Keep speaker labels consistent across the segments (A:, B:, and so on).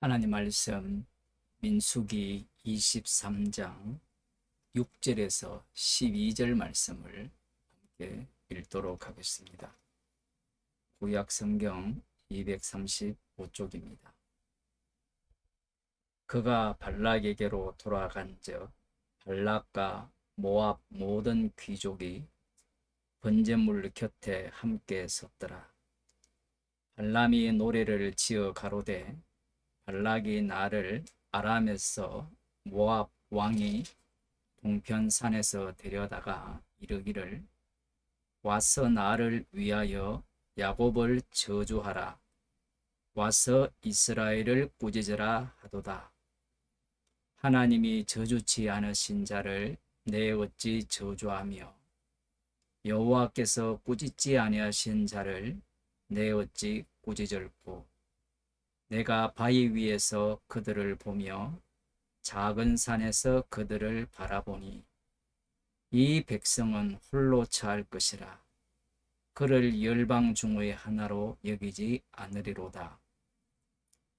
A: 하나님 말씀 민수기 23장 6절에서 12절 말씀을 함께 읽도록 하겠습니다. 구약 성경 235쪽입니다. 그가 발락에게로 돌아간즉 발락과 모압 모든 귀족이 번제물 곁에 함께 섰더라. 발람이 노래를 지어 가로되 발락이 나를 아람에서 모압 왕이 동편산에서 데려다가 이르기를 와서 나를 위하여 야곱을 저주하라. 와서 이스라엘을 꾸짖으라 하도다. 하나님이 저주치 않으신 자를 내 어찌 저주하며 여호와께서 꾸짖지 아니하신 자를 내 어찌 꾸짖을꼬. 내가 바위 위에서 그들을 보며 작은 산에서 그들을 바라보니 이 백성은 홀로 처할 것이라. 그를 열방 중의 하나로 여기지 않으리로다.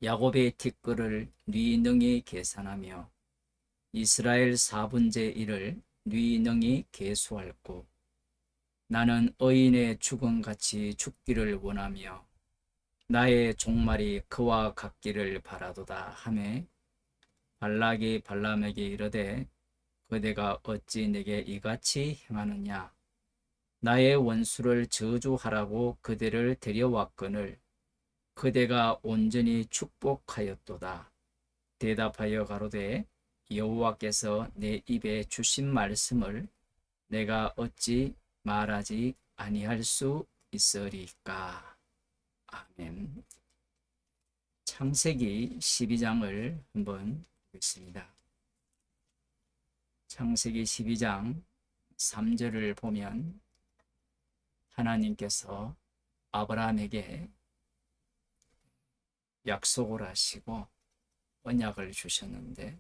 A: 야곱의 티끌을 네 능히 계산하며 이스라엘 4분의 1을 네 능히 계수할꼬. 나는 의인의 죽음같이 죽기를 원하며 나의 종말이 그와 같기를 바라도다 하매 발락이 발람에게 이르되 그대가 어찌 내게 이같이 행하느냐. 나의 원수를 저주하라고 그대를 데려왔거늘 그대가 온전히 축복하였도다. 대답하여 가로되 여호와께서 내 입에 주신 말씀을 내가 어찌 말하지 아니할 수 있으리까. 아멘. 창세기 12장을 한번 보겠습니다. 창세기 12장 3절을 보면 하나님께서 아브라함에게 약속을 하시고 언약을 주셨는데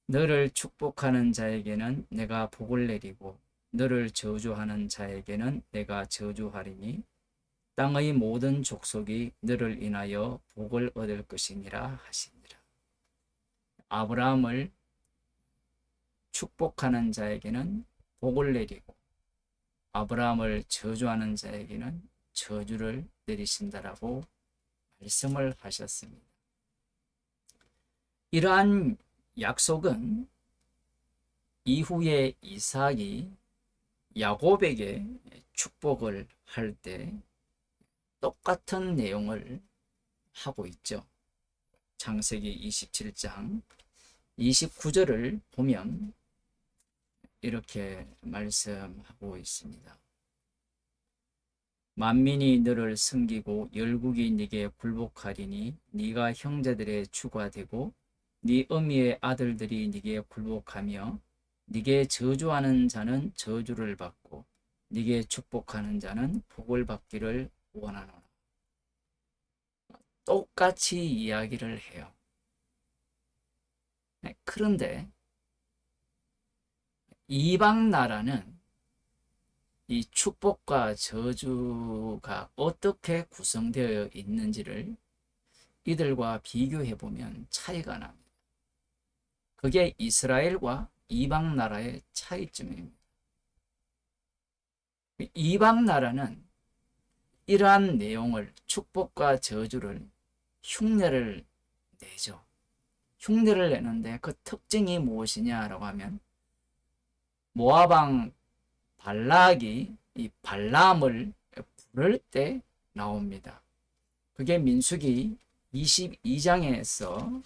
A: 너를 축복하는 자에게는 내가 복을 내리고 너를 저주하는 자에게는 내가 저주하리니 땅의 모든 족속이 너를 인하여 복을 얻을 것이니라 하시니라. 아브라함을 축복하는 자에게는 복을 내리고 아브라함을 저주하는 자에게는 저주를 내리신다라고 말씀을 하셨습니다. 이러한 약속은 이후에 이삭이 야곱에게 축복을 할 때 똑같은 내용을 하고 있죠. 창세기 27장 29절을 보면 이렇게 말씀하고 있습니다. 만민이 너를 섬기고 열국이 네게 굴복하리니 네가 형제들의 주가 되고 네 어미의 아들들이 네게 굴복하며 네게 저주하는 자는 저주를 받고 네게 축복하는 자는 복을 받기를 원하노라. 똑같이 이야기를 해요. 그런데 이방 나라는 이 축복과 저주가 어떻게 구성되어 있는지를 이들과 비교해 보면 차이가 납니다. 그게 이스라엘과 이방 나라의 차이점입니다. 이방 나라는 이러한 내용을 축복과 저주를 흉내를 내죠. 흉내를 내는데 그 특징이 무엇이냐라고 하면 모압 왕 발락이 이 발람을 부를 때 나옵니다. 그게 민수기 22장에서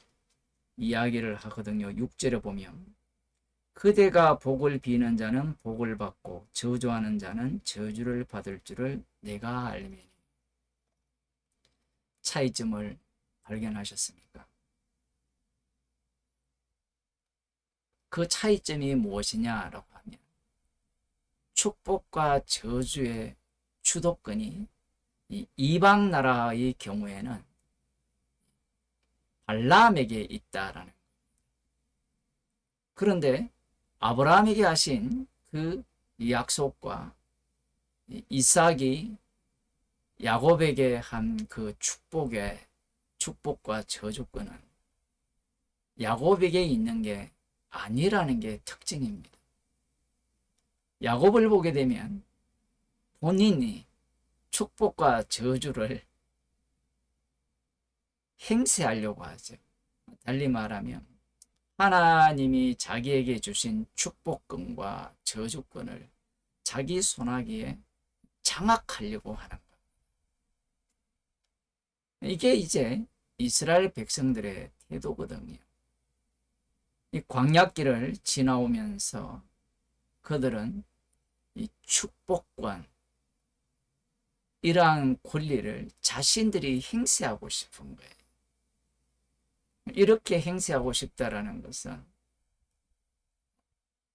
A: 이야기를 하거든요. 6절에 보면 그대가 복을 비는 자는 복을 받고 저주하는 자는 저주를 받을 줄을 내가 알미니. 차이점을 발견하셨습니까? 그 차이점이 무엇이냐라고 하면 축복과 저주의 주도권이 이 이방 나라의 경우에는 발람에게 있다라는 거예요. 그런데 아브라함에게 하신 그 약속과 이삭이 야곱에게 한 그 축복의 축복과 저주권은 야곱에게 있는 게 아니라는 게 특징입니다. 야곱을 보게 되면 본인이 축복과 저주를 행세하려고 하죠. 달리 말하면 하나님이 자기에게 주신 축복권과 저주권을 자기 손아귀에 장악하려고 하는 것. 이게 이제 이스라엘 백성들의 태도거든요. 이 광야길을 지나오면서 그들은 이 축복권, 이러한 권리를 자신들이 행세하고 싶은 거예요. 이렇게 행세하고 싶다라는 것은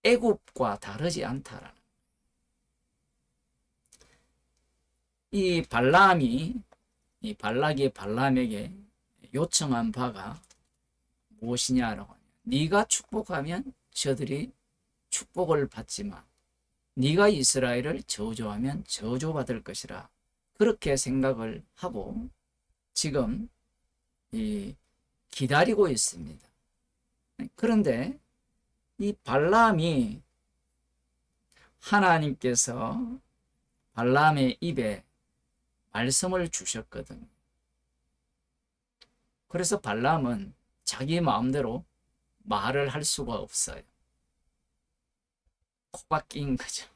A: 애굽과 다르지 않다라는 거예요. 이 발락이 발람에게 요청한 바가 무엇이냐라고 하면, 네가 축복하면 저들이 축복을 받지만 네가 이스라엘을 저주하면 저주받을 것이라, 그렇게 생각을 하고 지금 기다리고 있습니다. 그런데 이 발람이, 하나님께서 발람의 입에 말씀을 주셨거든요. 그래서 발람은 자기 마음대로 말을 할 수가 없어요. 코가 낀 거죠.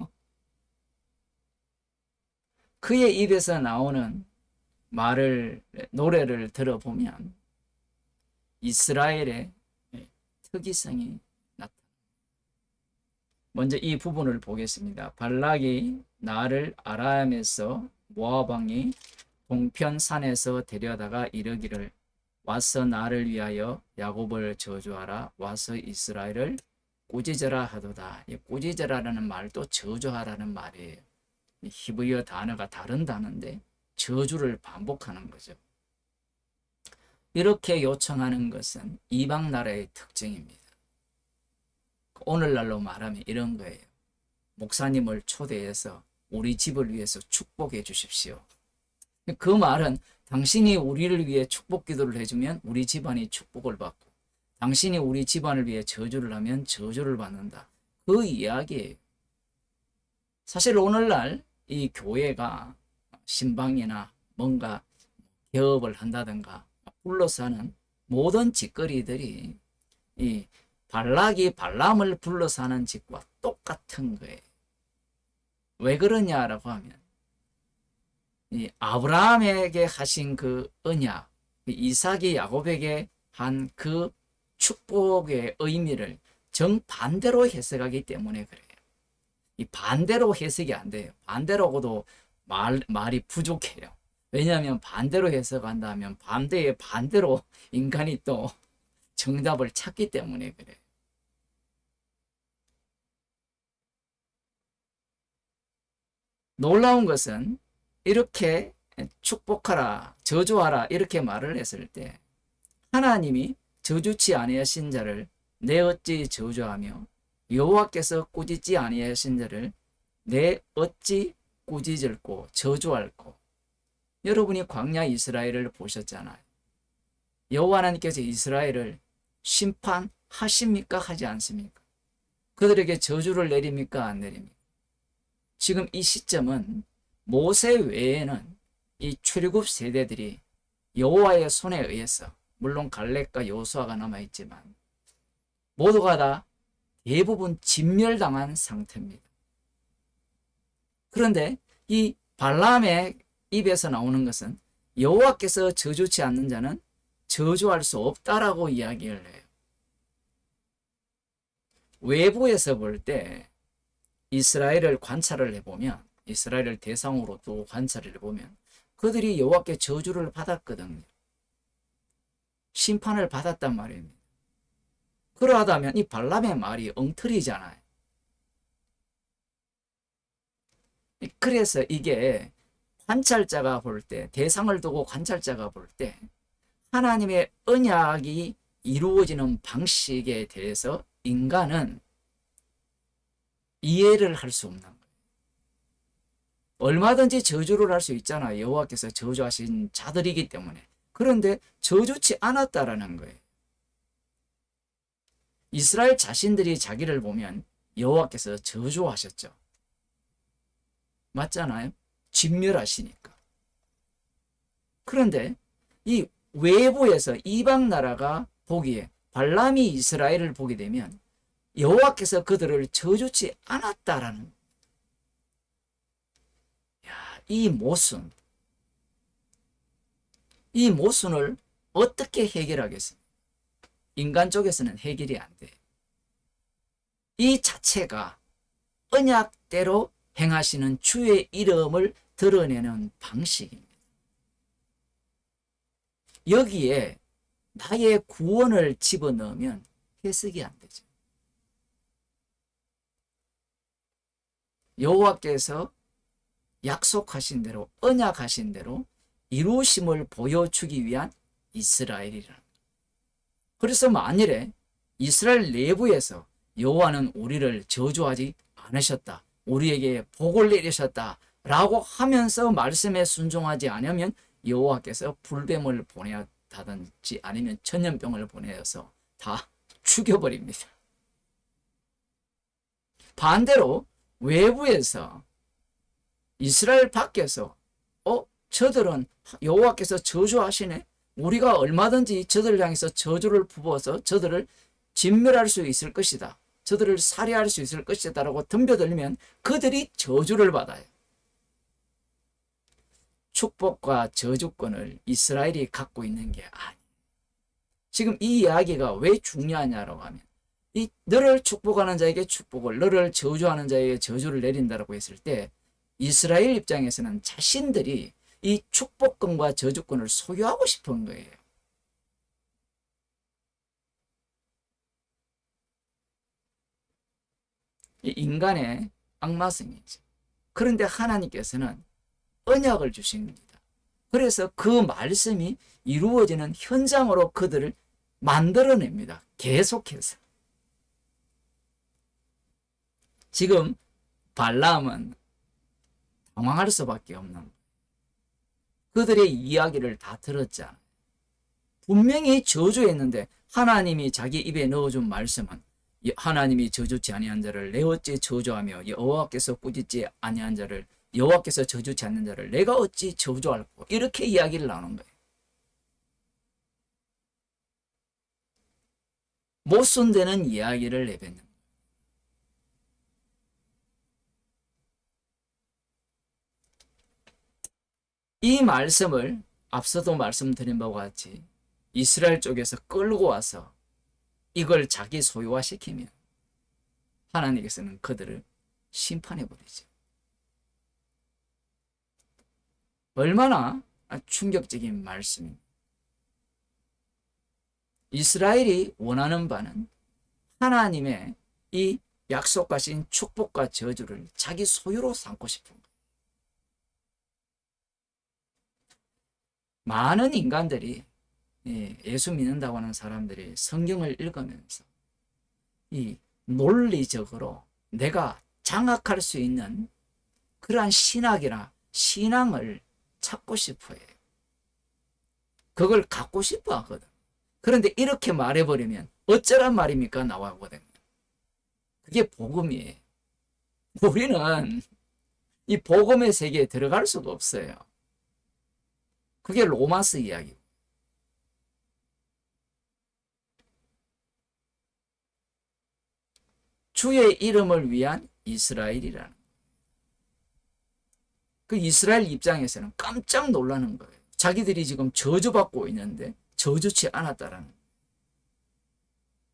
A: 그의 입에서 나오는 노래를 들어보면 이스라엘의 특이성이 나타납니다. 먼저 이 부분을 보겠습니다. 발락이 나를 아람에서 모압 왕이 동편 산에서 데려다가 이르기를, 와서 나를 위하여 야곱을 저주하라, 와서 이스라엘을 꾸짖으라 하도다. 이 꾸짖으라라는 말도 저주하라는 말이에요. 히브리어 단어가 다른 단어인데 저주를 반복하는 거죠. 이렇게 요청하는 것은 이방 나라의 특징입니다. 오늘날로 말하면 이런 거예요. 목사님을 초대해서 우리 집을 위해서 축복해 주십시오. 그 말은 당신이 우리를 위해 축복 기도를 해주면 우리 집안이 축복을 받고, 당신이 우리 집안을 위해 저주를 하면 저주를 받는다. 그 이야기예요. 사실 오늘날 이 교회가 신방이나 뭔가 개업을 한다든가 불러서 하는 모든 짓거리들이 이 발락이 발람을 불러서 하는 짓과 똑같은 거예요. 왜 그러냐라고 하면, 이 아브라함에게 하신 그 언약, 이삭이 야곱에게 한 그 축복의 의미를 정반대로 해석하기 때문에 그래요. 이 반대로 해석이 안 돼요. 반대로도 말이 부족해요. 왜냐하면 반대로 해석한다면 반대의 반대로 인간이 또 정답을 찾기 때문에 그래요. 놀라운 것은 이렇게 축복하라, 저주하라 이렇게 말을 했을 때 하나님이 저주치 아니하신 자를 내 어찌 저주하며 여호와께서 꾸짖지 아니하신 자를 내 어찌 꾸짖을꼬 저주할꼬. 여러분이 광야 이스라엘을 보셨잖아요. 여호와 하나님께서 이스라엘을 심판하십니까? 하지 않습니까? 그들에게 저주를 내립니까? 안 내립니까? 지금 이 시점은 모세 외에는 이 출애굽 세대들이 여호와의 손에 의해서, 물론 갈렙과 여호수아가 남아있지만 모두가 다 대부분 진멸당한 상태입니다. 그런데 이 발람의 입에서 나오는 것은 여호와께서 저주치 않는 자는 저주할 수 없다라고 이야기를 해요. 외부에서 볼 때 이스라엘을 관찰을 해보면, 이스라엘을 대상으로 또 관찰을 해보면 그들이 여호와께 저주를 받았거든요. 심판을 받았단 말입니다. 그러하다면 이 발람의 말이 엉터리잖아요. 그래서 이게 관찰자가 볼 때, 대상을 두고 관찰자가 볼 때 하나님의 언약이 이루어지는 방식에 대해서 인간은 이해를 할 수 없는 거예요. 얼마든지 저주를 할 수 있잖아요. 여호와께서 저주하신 자들이기 때문에. 그런데 저주치 않았다라는 거예요. 이스라엘 자신들이 자기를 보면 여호와께서 저주하셨죠. 맞잖아요. 진멸하시니까. 그런데 이 외부에서 이방 나라가 보기에 발람이 이스라엘을 보게 되면 여호와께서 그들을 저주치 않았다라는 이 모순, 이 모순을 어떻게 해결하겠습니까? 인간 쪽에서는 해결이 안 돼. 이 자체가 언약대로 행하시는 주의 이름을 드러내는 방식입니다. 여기에 나의 구원을 집어넣으면 해석이 안 되죠. 여호와께서 약속하신 대로, 언약하신 대로 이루심을 보여주기 위한 이스라엘이라. 그래서 만일에 이스라엘 내부에서 여호와는 우리를 저주하지 않으셨다, 우리에게 복을 내리셨다 라고 하면서 말씀에 순종하지 않으면 여호와께서 불뱀을 보내다든지 아니면 전염병을 보내어서 다 죽여버립니다. 반대로 외부에서 이스라엘 밖에서 저들은 여호와께서 저주하시네, 우리가 얼마든지 저들을 향해서 저주를 부어서 저들을 진멸할 수 있을 것이다, 저들을 살해할 수 있을 것이다 라고 덤벼들면 그들이 저주를 받아요. 축복과 저주권을 이스라엘이 갖고 있는 게 아니에요. 지금 이 이야기가 왜 중요하냐라고 하면, 이 너를 축복하는 자에게 축복을, 너를 저주하는 자에게 저주를 내린다라고 했을 때 이스라엘 입장에서는 자신들이 이 축복권과 저주권을 소유하고 싶은 거예요. 이 인간의 악마성이죠. 그런데 하나님께서는 언약을 주십니다. 그래서 그 말씀이 이루어지는 현장으로 그들을 만들어냅니다. 계속해서. 지금 발람은 당황할 수밖에 없는 거예요. 그들의 이야기를 다 들었잖아요. 분명히 저주했는데 하나님이 자기 입에 넣어준 말씀은 하나님이 저주치 아니한 자를 내 어찌 저주하며 여호와께서 꾸짖지 아니한 자를, 여호와께서 저주치 않는 자를 내가 어찌 저주할꼬, 이렇게 이야기를 나누는 거예요. 모순되는 이야기를 내뱉는 거예요. 이 말씀을 앞서도 말씀드린 바와 같이 이스라엘 쪽에서 끌고 와서 이걸 자기 소유화시키면 하나님께서는 그들을 심판해버리죠. 얼마나 충격적인 말씀입니다. 이스라엘이 원하는 바는 하나님의 이 약속하신 축복과 저주를 자기 소유로 삼고 싶은 거예요. 많은 인간들이, 예수 믿는다고 하는 사람들이 성경을 읽으면서 이 논리적으로 내가 장악할 수 있는 그러한 신학이나 신앙을 찾고 싶어 해요. 그걸 갖고 싶어 하거든. 그런데 이렇게 말해버리면 어쩌란 말입니까? 나와거든요. 그게 복음이에요. 우리는 이 복음의 세계에 들어갈 수가 없어요. 그게 로마서 이야기고. 주의 이름을 위한 이스라엘이라는, 그 이스라엘 입장에서는 깜짝 놀라는 거예요. 자기들이 지금 저주받고 있는데 저주치 않았다라는.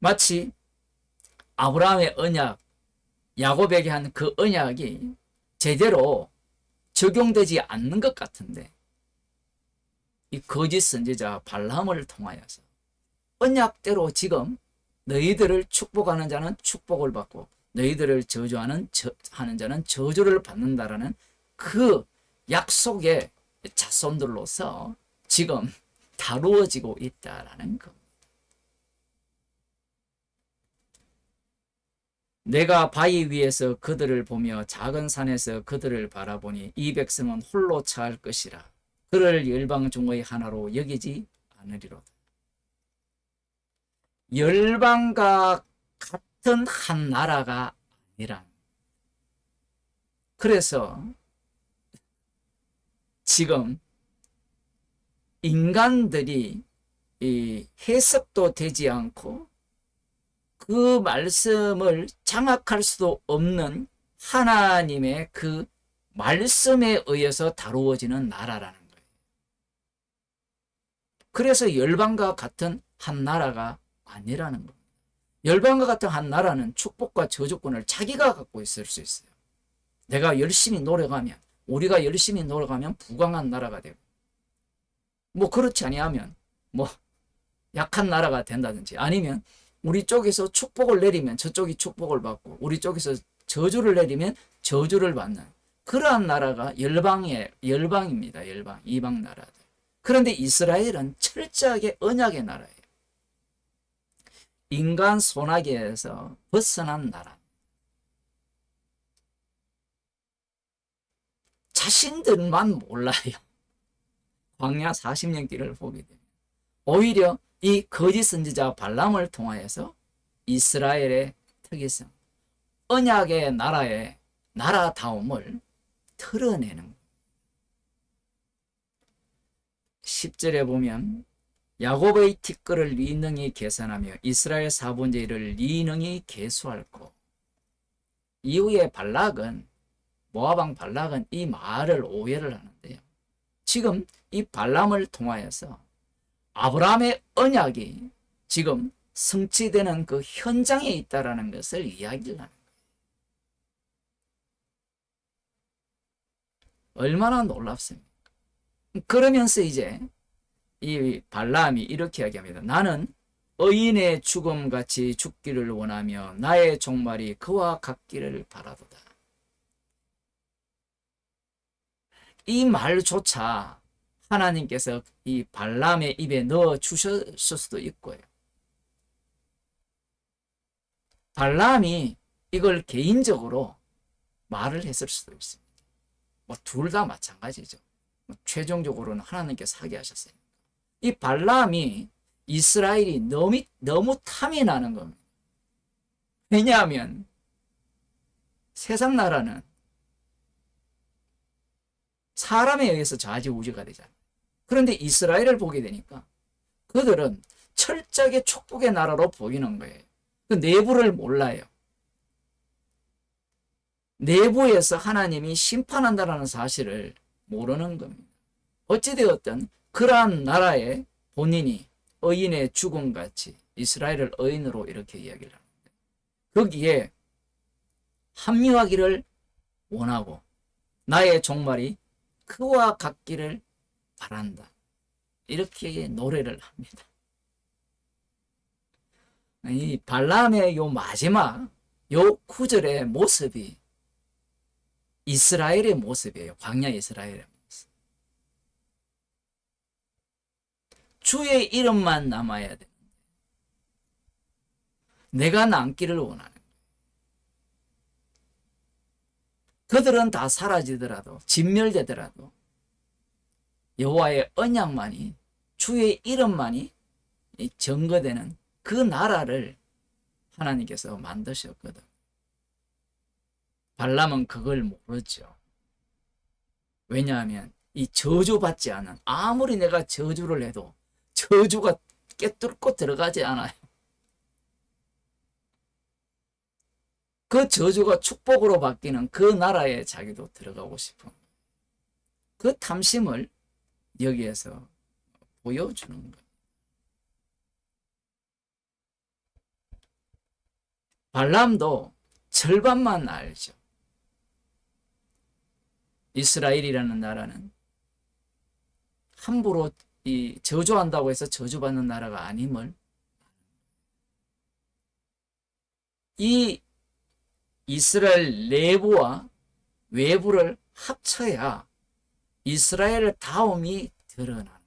A: 마치 아브라함의 언약, 야곱에게 한 그 언약이 제대로 적용되지 않는 것 같은데, 이 거짓 선지자 발람을 통하여서 언약대로 지금 너희들을 축복하는 자는 축복을 받고 너희들을 저주하는 자는 저주를 받는다라는 그 약속의 자손들로서 지금 다루어지고 있다라는 겁니다. 내가 바위 위에서 그들을 보며 작은 산에서 그들을 바라보니 이 백성은 홀로 처할 것이라. 그를 열방 중의 하나로 여기지 않으리로다. 열방과 같은 한 나라가 아니라. 그래서 지금 인간들이 이 해석도 되지 않고 그 말씀을 장악할 수도 없는 하나님의 그 말씀에 의해서 다루어지는 나라라는 거예요. 그래서 열방과 같은 한 나라가 아니라는 겁니다. 열방과 같은 한 나라는 축복과 저주권을 자기가 갖고 있을 수 있어요. 내가 열심히 노력하면, 우리가 열심히 노력하면 부강한 나라가 되고, 뭐 그렇지 아니하면 뭐 약한 나라가 된다든지, 아니면 우리 쪽에서 축복을 내리면 저쪽이 축복을 받고, 우리 쪽에서 저주를 내리면 저주를 받는 그러한 나라가 열방입니다. 열방, 이방 나라들. 그런데 이스라엘은 철저하게 언약의 나라예요. 인간 손아귀에서 벗어난 나라. 자신들만 몰라요. 광야 40년 길을 보게 되면 오히려 이 거짓 선지자 발람을 통하여서 이스라엘의 특이성, 언약의 나라의 나라다움을 드러내는 거예요. 10절에 보면 야곱의 티끌을 네 능히 계산하며 이스라엘 사분제를 네 능히 계수할고. 이후에 모압왕 발락은 이 말을 오해를 하는데요. 지금 이 발람을 통하여서 아브라함의 언약이 지금 성취되는 그 현장에 있다는 것을 이야기를 하는 거예요. 얼마나 놀랍습니까? 그러면서 이제 이 발람이 이렇게 이야기합니다. 나는 의인의 죽음같이 죽기를 원하며 나의 종말이 그와 같기를 바라도다. 이 말조차 하나님께서 이 발람의 입에 넣어 주셨을 수도 있고요. 발람이 이걸 개인적으로 말을 했을 수도 있습니다. 뭐 둘 다 마찬가지죠. 최종적으로는 하나님께서 하게 하셨어요. 이 발람이 이스라엘이 너무 탐이 나는 겁니다. 왜냐하면 세상 나라는 사람에 의해서 좌지우지가 되잖아요. 그런데 이스라엘을 보게 되니까 그들은 철저하게 축복의 나라로 보이는 거예요. 그 내부를 몰라요. 내부에서 하나님이 심판한다는 사실을 모르는 겁니다. 어찌되었든 그러한 나라에 본인이 의인의 죽음같이 이스라엘을 의인으로 이렇게 이야기를 합니다. 거기에 합류하기를 원하고 나의 종말이 그와 같기를 바란다. 이렇게 노래를 합니다. 이 발람의 요 마지막 요 구절의 모습이 이스라엘의 모습이에요. 광야 이스라엘의 모습. 주의 이름만 남아야 돼. 내가 남기를 원하는 거예요. 그들은 다 사라지더라도, 진멸되더라도 여호와의 언약만이, 주의 이름만이 증거되는 그 나라를 하나님께서 만드셨거든. 발람은 그걸 모르죠. 왜냐하면 이 저주받지 않은, 아무리 내가 저주를 해도 저주가 깨뚫고 들어가지 않아요. 그 저주가 축복으로 바뀌는 그 나라에 자기도 들어가고 싶은 그 탐심을 여기에서 보여주는 거예요. 발람도 절반만 알죠. 이스라엘이라는 나라는 함부로 이 저주한다고 해서 저주받는 나라가 아님을, 이 이스라엘 내부와 외부를 합쳐야 이스라엘의 다움이 드러나는 거예요.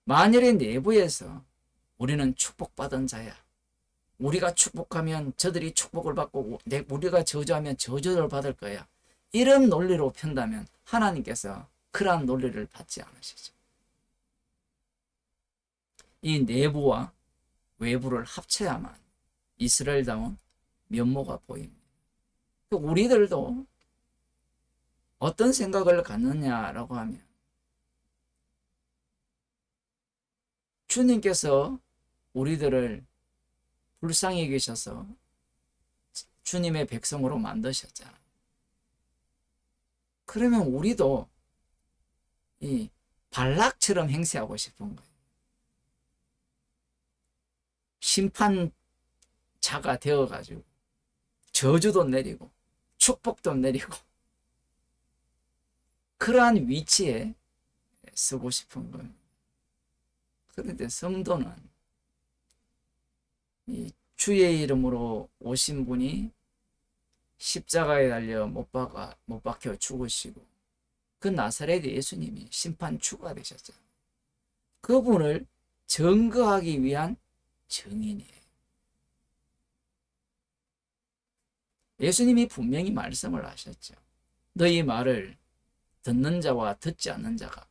A: 만일의 내부에서 우리는 축복받은 자야, 우리가 축복하면 저들이 축복을 받고 우리가 저주하면 저주를 받을 거야. 이런 논리로 편다면 하나님께서 그러한 논리를 받지 않으시죠. 이 내부와 외부를 합쳐야만 이스라엘다운 면모가 보입니다. 우리들도 어떤 생각을 갖느냐라고 하면 주님께서 우리들을 불쌍히 계셔서 주님의 백성으로 만드셨잖아요. 그러면 우리도 이 발락처럼 행세하고 싶은 거예요. 심판자가 되어가지고 저주도 내리고 축복도 내리고 그러한 위치에 서고 싶은 거예요. 그런데 성도는 이 주의 이름으로 오신 분이 십자가에 달려 못 박혀 죽으시고 그 나사렛 예수님이 심판주가 되셨죠. 그분을 증거하기 위한 증인이에요. 예수님이 분명히 말씀을 하셨죠. 너희 말을 듣는 자와 듣지 않는 자가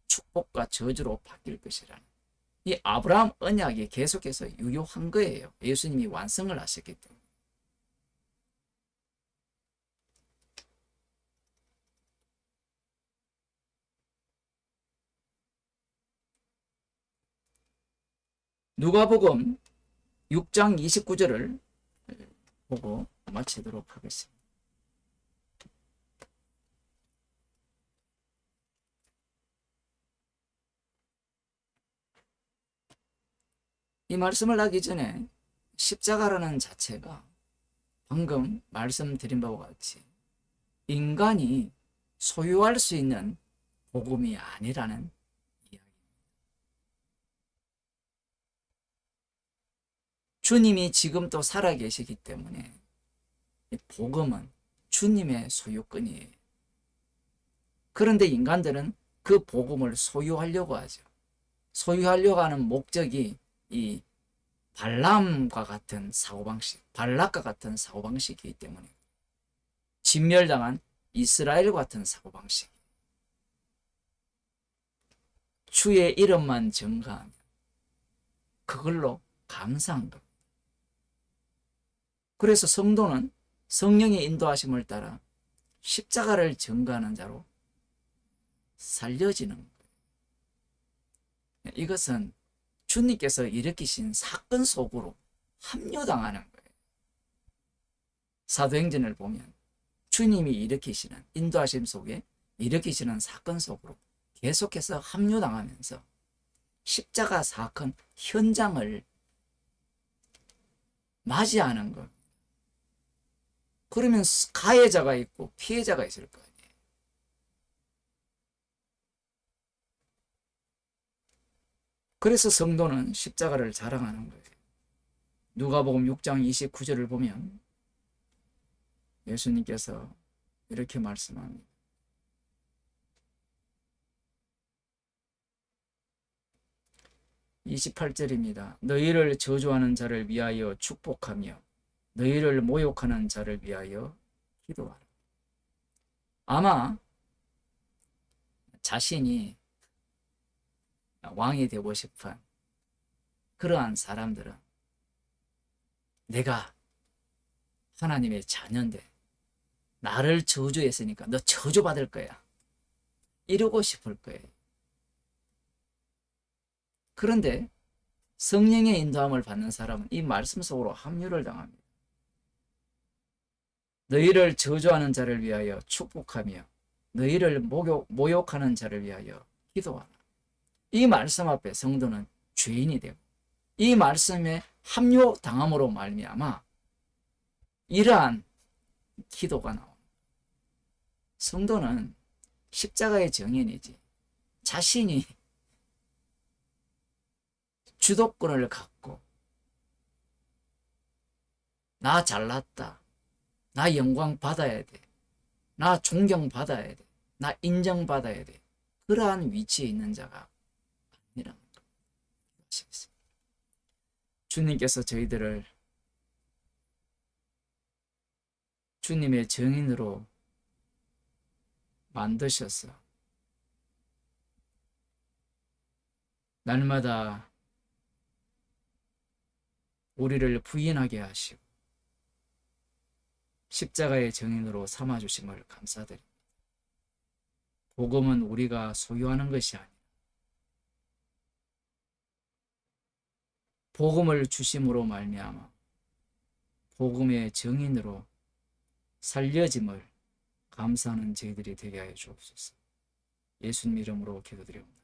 A: 축복과 저주로 바뀔 것이라는 이 아브라함 언약이 계속해서 유효한 거예요. 예수님이 완성을 하셨기 때문에. 누가복음 6장 29절을 보고 마치도록 하겠습니다. 이 말씀을 하기 전에 십자가라는 자체가 방금 말씀드린 바와 같이 인간이 소유할 수 있는 복음이 아니라는 이야기입니다. 주님이 지금도 살아계시기 때문에 복음은 주님의 소유권이에요. 그런데 인간들은 그 복음을 소유하려고 하죠. 소유하려고 하는 목적이 이 발람과 같은 사고방식, 발락과 같은 사고방식이기 때문에 진멸당한 이스라엘 같은 사고방식. 주의 이름만 증거하면 그걸로 감사한 겁니다. 그래서 성도는 성령의 인도하심을 따라 십자가를 증거하는 자로 살려지는 거예요. 이것은 주님께서 일으키신 사건 속으로 합류당하는 거예요. 사도행전을 보면 주님이 일으키시는 인도하심 속에 일으키시는 사건 속으로 계속해서 합류당하면서 십자가 사건 현장을 맞이하는 것. 그러면 가해자가 있고 피해자가 있을 거 아니에요. 그래서 성도는 십자가를 자랑하는 거예요. 누가복음 6장 29절을 보면 예수님께서 이렇게 말씀합니다. (28절입니다) 너희를 저주하는 자를 위하여 축복하며 너희를 모욕하는 자를 위하여 기도하라. 아마 자신이 왕이 되고 싶은 그러한 사람들은 내가 하나님의 자녀인데 나를 저주했으니까 너 저주받을 거야 이러고 싶을 거예요. 그런데 성령의 인도함을 받는 사람은 이 말씀 속으로 합류를 당합니다. 너희를 저주하는 자를 위하여 축복하며 너희를 모욕하는 자를 위하여 기도하라. 이 말씀 앞에 성도는 죄인이 되고 이 말씀에 합류당함으로 말미암아 이러한 기도가 나옵니다. 성도는 십자가의 정인이지 자신이 주도권을 갖고 나 잘났다, 나 영광 받아야 돼, 나 존경 받아야 돼, 나 인정받아야 돼, 그러한 위치에 있는 자가 아니라는 것. 주님께서 저희들을 주님의 증인으로 만드셔서 날마다 우리를 부인하게 하시고 십자가의 증인으로 삼아주심을 감사드립니다. 복음은 우리가 소유하는 것이 아니라 복음을 주심으로 말미암아 복음의 증인으로 살려짐을 감사하는 저희들이 되게 하여 주옵소서. 예수님 이름으로 기도드립니다.